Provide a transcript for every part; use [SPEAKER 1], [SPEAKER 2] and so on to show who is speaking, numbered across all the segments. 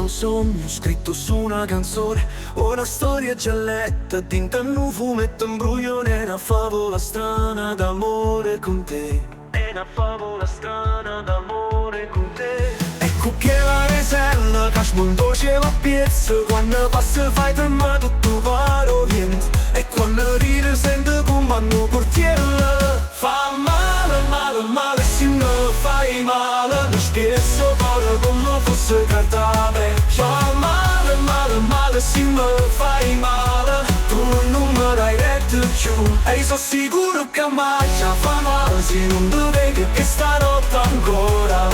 [SPEAKER 1] un sogno scritto su una canzone, una storia già letta, tinta in un fumetto, imbruglione, una favola strana d'amore con te. È una favola strana d'amore con te. Ecco che la resella che smondoce la piezza, quando passa fai tremare tutto paro niente. E quando ride sente come vanno portiella. Fa male, male, male, se non fai male, non scherzo cuore come fosse cartame. Fa male, male, male, se non fai male, tu non mi dai retto più. E sono sicuro che mai già fa male, se non ti vedi che stanotte ancora.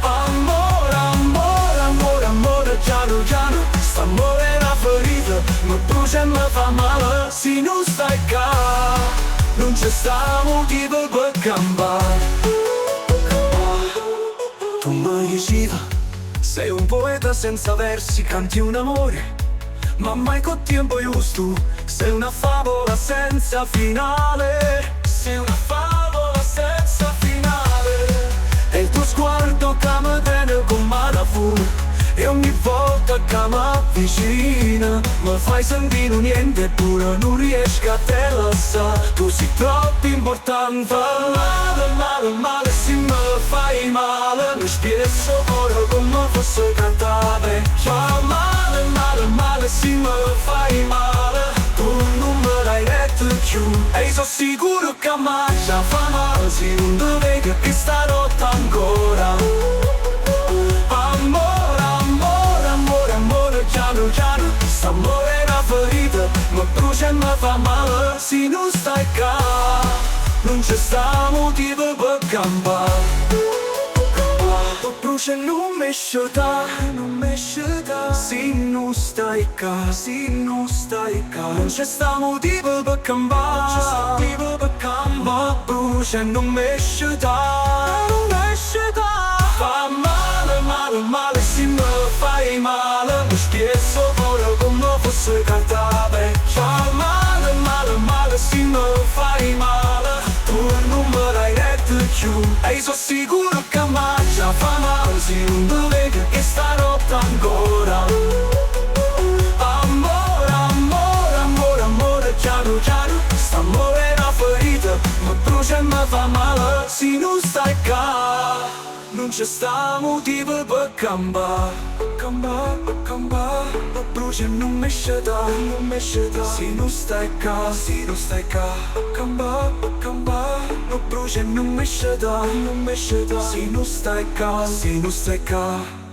[SPEAKER 1] Amore, amore, amore, amore, piano piano, st'amore è una ferita, mi brucia e mi fa male. Se non stai qua, non c'è sta motivo per cambiare. Tu mi diceva, sei un poeta senza versi, canti un amore, ma mai col tempo giusto. Sei una favola senza finale, sei una favola senza finale. E il tuo sguardo che mi tiene con mano fuori, e ogni volta che mi avvicina mi fai sentire niente, eppure non riesco a te lasciare. Tu sei troppo importante. Male, male, male, se mi fai male, mi spezzo cuore come fosse cantare. Fa male, male, male, se mi fai male, tu non mi dai retto più. E sono sicuro che mai già fa male, se non ti vedi che stanotte ancora. Piano piano, st'amore è una ferita, mi brucia e mi fa male. Se non stai qua, non c'è sta motivo per cambiare. Mi brucia e non mi sciota, non mi sciota. Se non stai qua, se non stai qua, non c'è sta motivo per cambiare. Non c'è sta motivo per cambiare. Mi brucia e non mi sciota, non mi sciota. Fa male, male, male, se mi fai male, mi spezzo cuore come fosse cartame. Fa male, male, male, se mi fai male, tu non mi dai retto più. E sono sicuro che mai già fa male, se non ti vedi che stanotte ancora. Amore, amore, amore, amore, piano piano, st'amore è una ferita, mi brucia e mi fa male. Se non stai qua, non c'è sta motivo per cambiare, per cambiare. Mi brucia e non mi sciata, non mi sciata. Se non stai qua, se non stai qua, per cambiare, mi brucia e non mi sciata, non mi sciata. Se non stai qua, se non stai qua.